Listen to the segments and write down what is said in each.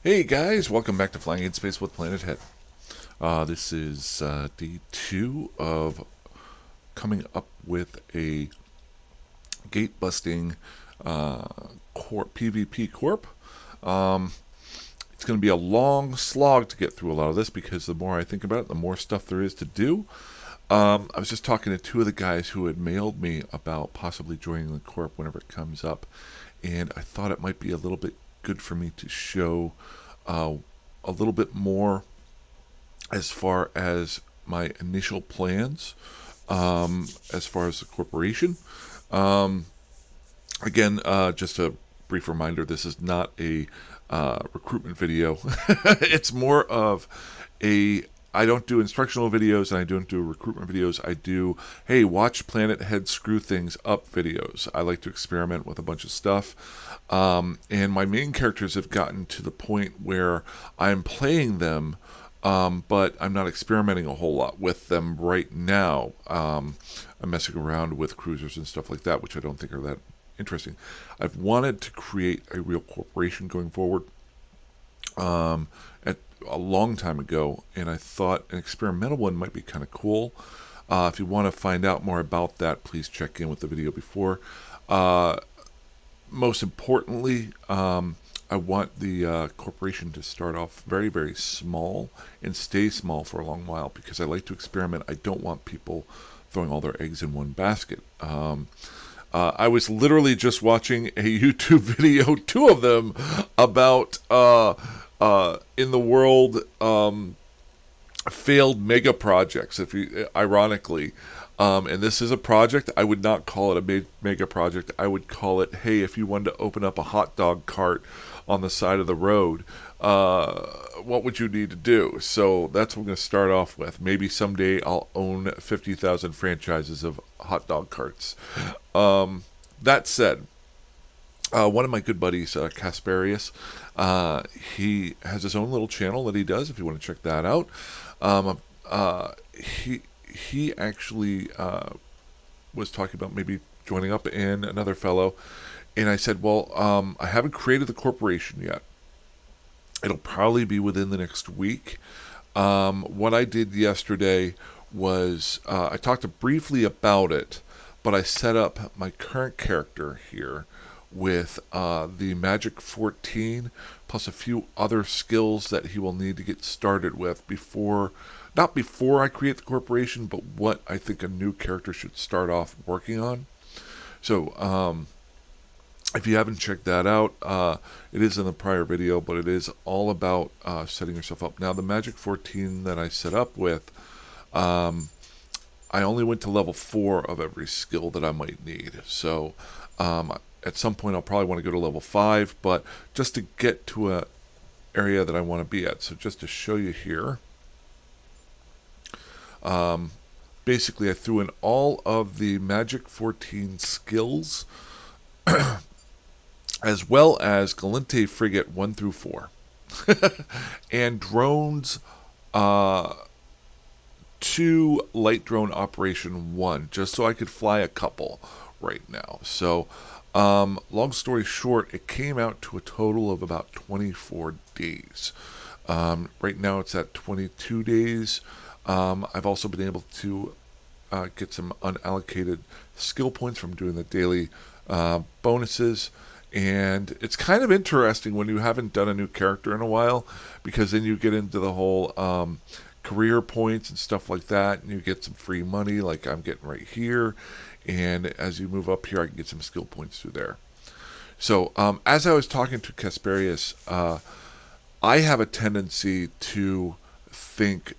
Hey guys, welcome back to Flying in Space with Planet Head. This is day 2 of coming up with a gate busting Corp, PvP Corp. Um, it's going to be a long slog to get through a lot of this because the more I think about it, the more stuff there is to do. I was just talking to two of the guys who had mailed me about possibly joining the Corp whenever it comes up, and I thought it might be a little bit good for me to show uh, a little bit more as far as my initial plans, as far as the corporation. Um, Again, just a brief reminder, this is not a recruitment video. It's more of a I don't do instructional videos and I don't do recruitment videos. I do, hey, watch Planet Head screw things up videos. I like to experiment with a bunch of stuff. And my main characters have gotten to the point where I'm playing them, but I'm not experimenting a whole lot with them right now. I'm messing around with cruisers and stuff like that, which I don't think are that interesting. I've wanted to create a real corporation going forward at a long time ago, and I thought an experimental one might be kind of cool. If you want to find out more about that, please check in with the video before. Uh, Most importantly, I want the corporation to start off very, very small and stay small for a long while because I like to experiment. I don't want people throwing all their eggs in one basket. I was literally just watching a YouTube video, two of them, about in the world failed mega projects. If you, ironically, and this is a project, I would not call it a mega project. I would call it, hey, if you wanted to open up a hot dog cart on the side of the road, what would you need to do? So that's what I'm going to start off with. Maybe someday I'll own 50,000 franchises of hot dog carts. That said, one of my good buddies, Casparius, he has his own little channel that he does. If you want to check that out, um, uh, he he actually was talking about maybe joining up in another fellow, and I said, well, I haven't created the corporation yet. It'll probably be within the next week. What I did yesterday was I talked briefly about it, but I set up my current character here with the Magic 14 plus a few other skills that he will need to get started with before, not before I create the corporation, but what I think a new character should start off working on. So, if you haven't checked that out, it is in the prior video, but it is all about setting yourself up. Now, the Magic 14 that I set up with, um, I only went to level 4 of every skill that I might need. So, at some point, I'll probably want to go to level 5, but just to get to a area that I want to be at. So, just to show you here, um, basically, I threw in all of the Magic 14 skills as well as Galente Frigate 1 through 4. And drones, uh, 2 light drone operation 1, just so I could fly a couple right now. So, long story short, it came out to a total of about 24 days. Right now it's at 22 days. I've also been able to get some unallocated skill points from doing the daily bonuses. And it's kind of interesting when you haven't done a new character in a while, because then you get into the whole career points and stuff like that, and you get some free money like I'm getting right here. And as you move up here, I can get some skill points through there. So as I was talking to Casparius, I have a tendency to think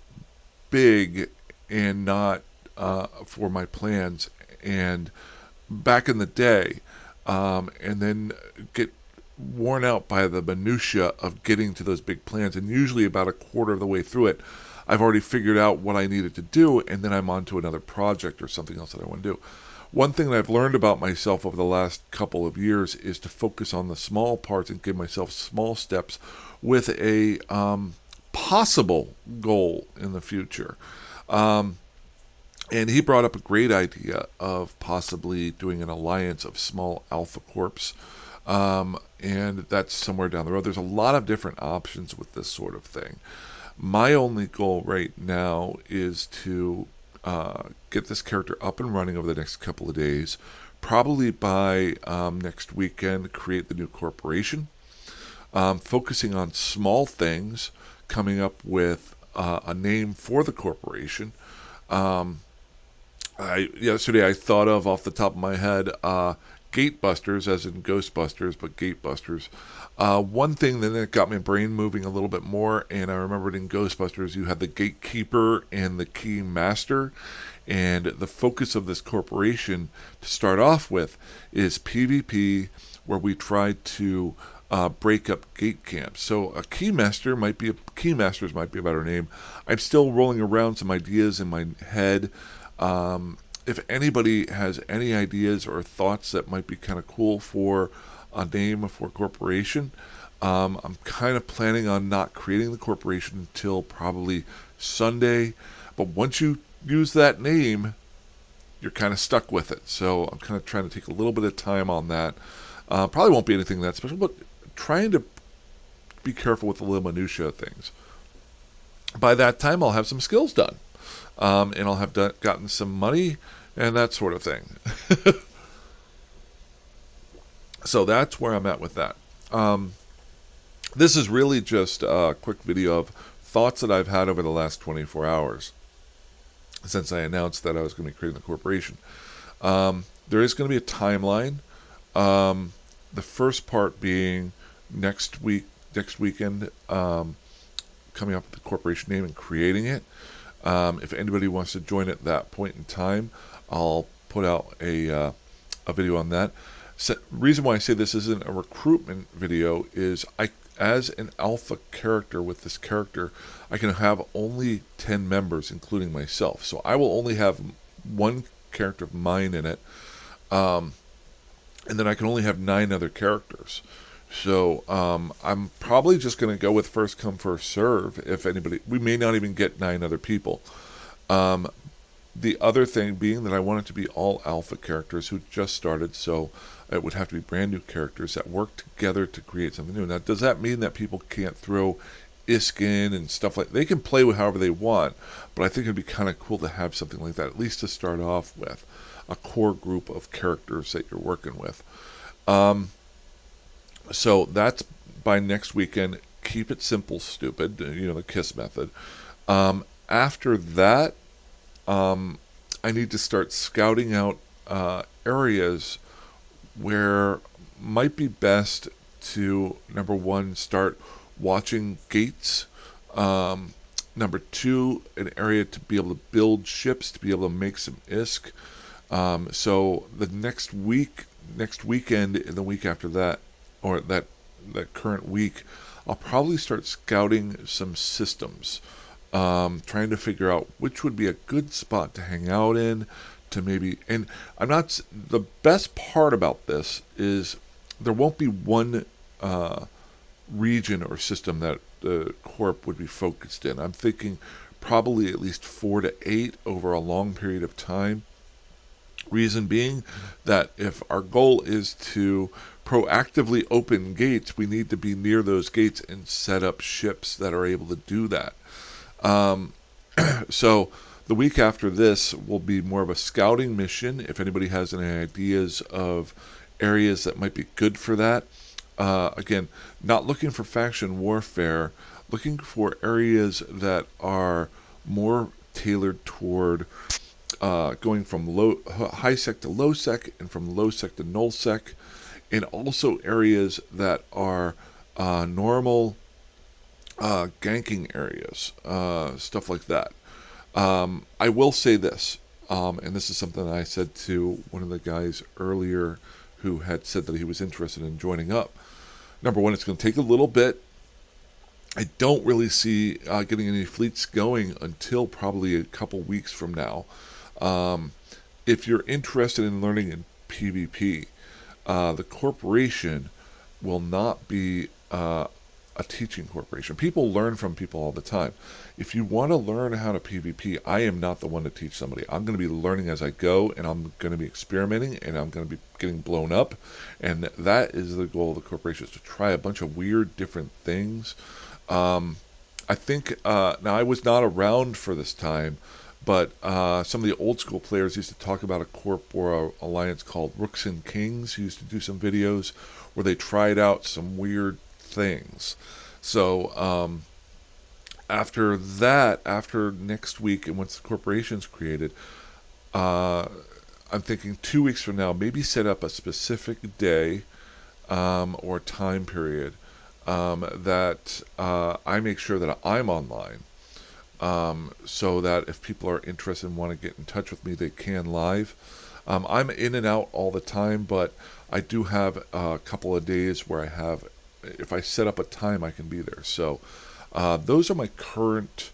big and not for my plans. And back in the day, and then get worn out by the minutia of getting to those big plans. And usually about a quarter of the way through it, I've already figured out what I needed to do, and then I'm on to another project or something else that I want to do. One thing that I've learned about myself over the last couple of years is to focus on the small parts and give myself small steps with a possible goal in the future. And he brought up a great idea of possibly doing an alliance of small alpha corps and that's somewhere down the road. There's a lot of different options with this sort of thing. My only goal right now is to get this character up and running over the next couple of days. Probably by next weekend, create the new corporation. Focusing on small things, coming up with a name for the corporation. Um, Yesterday I thought of off the top of my head Gatebusters, as in Ghostbusters, but Gatebusters. One thing that got my brain moving a little bit more, and I remembered in Ghostbusters you had the gatekeeper and the key master, and the focus of this corporation to start off with is PvP, where we try to break up gate camps. So a keymasters might be a better name. I'm still rolling around some ideas in my head. If anybody has any ideas or thoughts that might be kind of cool for a name for a corporation, I'm kind of planning on not creating the corporation until probably Sunday. But once you use that name, you're kind of stuck with it. So I'm kind of trying to take a little bit of time on that. Probably won't be anything that special, but trying to be careful with the little minutia of things. By that time, I'll have some skills done. And I'll have gotten some money and that sort of thing. So that's where I'm at with that. This is really just a quick video of thoughts that I've had over the last 24 hours since I announced that I was going to be creating the corporation. There is going to be a timeline. The first part being next weekend, coming up with the corporation name and creating it. If anybody wants to join at that point in time, I'll put out a video on that. Reason why I say this isn't a recruitment video is as an alpha character with this character, I can have only 10 members, including myself. So I will only have one character of mine in it, and then I can only have 9 other characters. So I'm probably just going to go with first come first serve. If anybody, we may not even get 9 other people. The other thing being that I want it to be all alpha characters who just started, so it would have to be brand new characters that work together to create something new. Now, does that mean that people can't throw ISK in and stuff like that? They can play with however they want, but I think it'd be kind of cool to have something like that, at least to start off with, a core group of characters that you're working with. So that's by next weekend. Keep it simple, stupid, the KISS method. After that, I need to start scouting out areas where might be best to, number one, start watching gates. Number two, an area to be able to build ships, to be able to make some ISK. So the next weekend, and the week after that, or that current week, I'll probably start scouting some systems. Trying to figure out which would be a good spot to hang out in, to maybe, and the best part about this is there won't be one region or system that the Corp would be focused in. I'm thinking probably at least 4 to 8 over a long period of time. Reason being that if our goal is to proactively open gates, we need to be near those gates and set up ships that are able to do that. So the week after this will be more of a scouting mission. If anybody has any ideas of areas that might be good for that, again, not looking for faction warfare, looking for areas that are more tailored toward going from high sec to low sec, and from low sec to null sec, and also areas that are normal ganking areas, stuff like that. I will say this, and this is something I said to one of the guys earlier who had said that he was interested in joining up. Number one, it's going to take a little bit. I don't really see getting any fleets going until probably a couple weeks from now. If you're interested in learning in PvP, the corporation will not be a teaching corporation. People learn from people all the time. If you want to learn how to PvP, I am not the one to teach somebody. I'm going to be learning as I go, and I'm going to be experimenting, and I'm going to be getting blown up. And that is the goal of the corporation, is to try a bunch of weird, different things. I think, now I was not around for this time, but some of the old school players used to talk about a corp or a alliance called Rooks and Kings, who used to do some videos where they tried out some weird things. So after that, after next week, and once the corporation's created, uh, I'm thinking 2 weeks from now, maybe set up a specific day or time period that I make sure that I'm online, so that if people are interested and want to get in touch with me, they can live. I'm in and out all the time, but I do have a couple of days where I have, if I set up a time, I can be there. So those are my current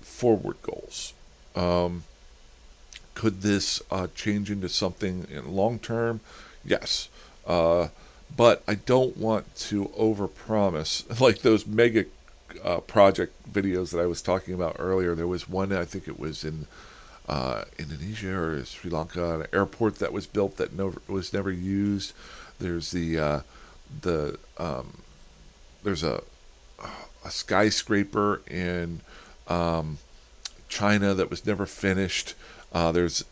forward goals. Um, could this change into something in long term? Yes. Uh, but I don't want to overpromise like those mega project videos that I was talking about earlier. There was one, I think it was in Indonesia or Sri Lanka, an airport that was built that was never used. There's the there's a skyscraper in um, China that was never finished. There's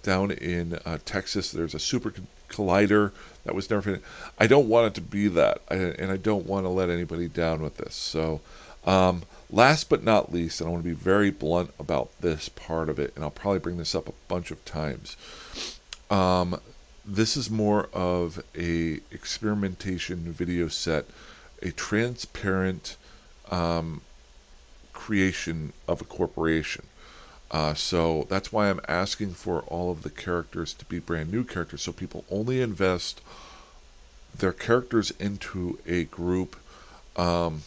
down in Texas. There's a super collider that was never finished. I don't want it to be that, and I don't want to let anybody down with this. So, last but not least, and I want to be very blunt about this part of it, and I'll probably bring this up a bunch of times. Um, this is more of a experimentation video set, a transparent um, creation of a corporation. So that's why I'm asking for all of the characters to be brand new characters, so people only invest their characters into a group um,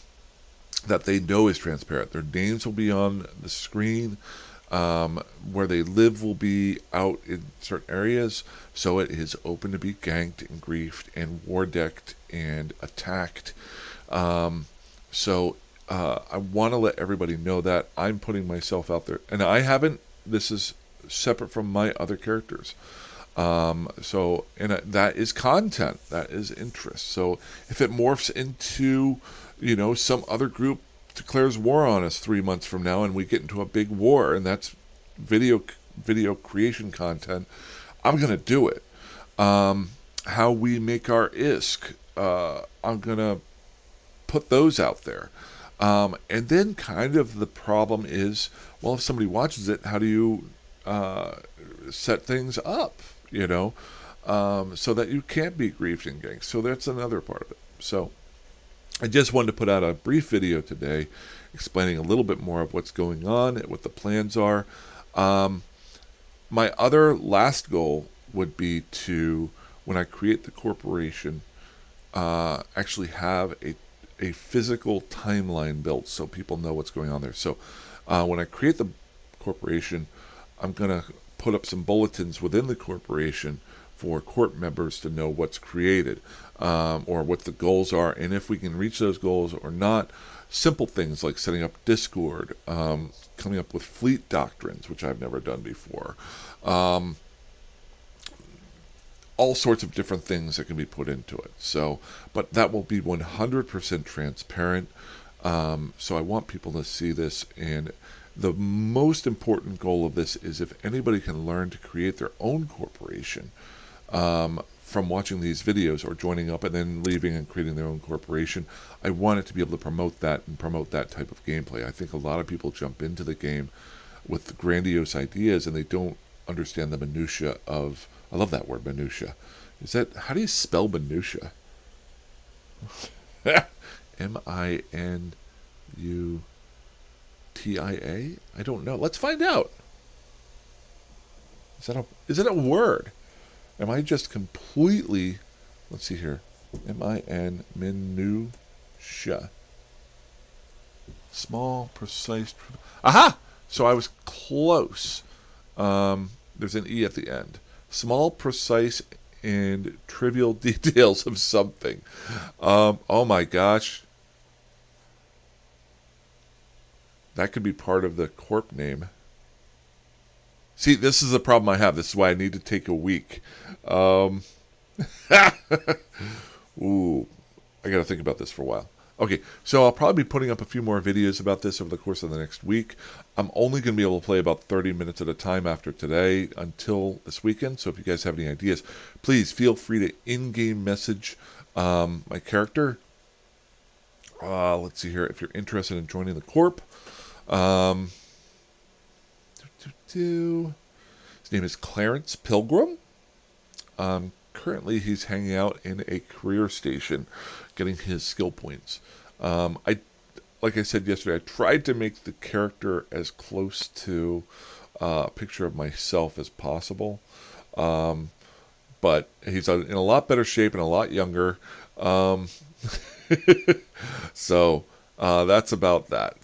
that they know is transparent. Their names will be on the screen. Where they live will be out in certain areas, so it is open to be ganked and griefed and war decked and attacked. Um, so I want to let everybody know that I'm putting myself out there, and I haven't. This is separate from my other characters. So, and that is content, that is interest. So if it morphs into, some other group declares war on us 3 months from now, and we get into a big war, and that's video video creation content, I'm gonna do it. How we make our ISK, I'm gonna put those out there. And then kind of the problem is, well, if somebody watches it, how do you set things up, so that you can't be griefed and ganked? So that's another part of it. So I just wanted to put out a brief video today explaining a little bit more of what's going on, what the plans are. My other last goal would be to, when I create the corporation, actually have a physical timeline built so people know what's going on there. So when I create the corporation, I'm going to put up some bulletins within the corporation for Corp members to know what's created, or what the goals are, and if we can reach those goals or not. Simple things like setting up Discord, coming up with fleet doctrines, which I've never done before. Um, all sorts of different things that can be put into it. So, but that will be 100% transparent. So I want people to see this, and the most important goal of this is if anybody can learn to create their own corporation from watching these videos or joining up and then leaving and creating their own corporation, I want it to be able to promote that and promote that type of gameplay. I think a lot of people jump into the game with grandiose ideas and they don't understand the minutia of, I love that word, minutia. How do you spell minutia? Minutia? I don't know. Let's find out. Is it a word? Am I just completely, let's see here, minutia. Small, precise. Aha! So I was close. There's an E at the end. Small, precise, and trivial details of something. Oh my gosh. That could be part of the Corp name. See, this is the problem I have. This is why I need to take a week. Um, ooh, I got to think about this for a while. Okay, so I'll probably be putting up a few more videos about this over the course of the next week. I'm only going to be able to play about 30 minutes at a time after today until this weekend. So if you guys have any ideas, please feel free to in-game message my character. Let's see here. If you're interested in joining the Corp, um, his name is Clarence Pilgrim. Currently, he's hanging out in a career station, getting his skill points. Like I said yesterday, I tried to make the character as close to a picture of myself as possible. Um, but he's in a lot better shape and a lot younger. Um, so that's about that.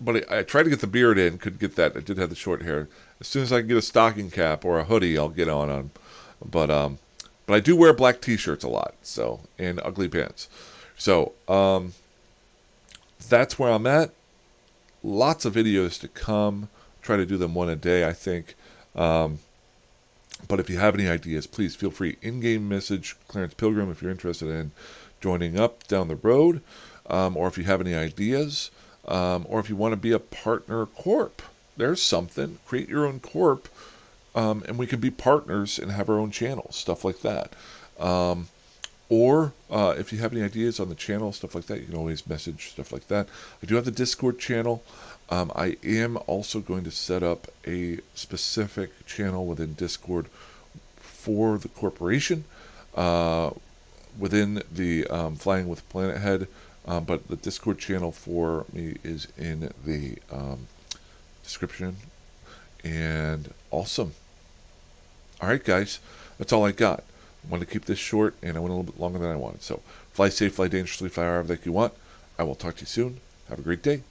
But I tried to get the beard in, couldn't get that. I did have the short hair. As soon as I can get a stocking cap or a hoodie, I'll get on. But I do wear black T-shirts a lot, so, and ugly pants. So that's where I'm at. Lots of videos to come. Try to do them one a day, I think. But if you have any ideas, please feel free. In-game message Clarence Pilgrim if you're interested in joining up down the road, or if you have any ideas, or if you want to be a partner corp. There's something. Create your own corp, and we can be partners and have our own channels, stuff like that. Or if you have any ideas on the channel, stuff like that, you can always message, stuff like that. I do have the Discord channel. I am also going to set up a specific channel within Discord for the corporation, within the Flying with Planet Head. But the Discord channel for me is in the description. And awesome. All right, guys, that's all I got. I wanted to keep this short, and I went a little bit longer than I wanted. So fly safe, fly dangerously, fly however that you want. I will talk to you soon. Have a great day.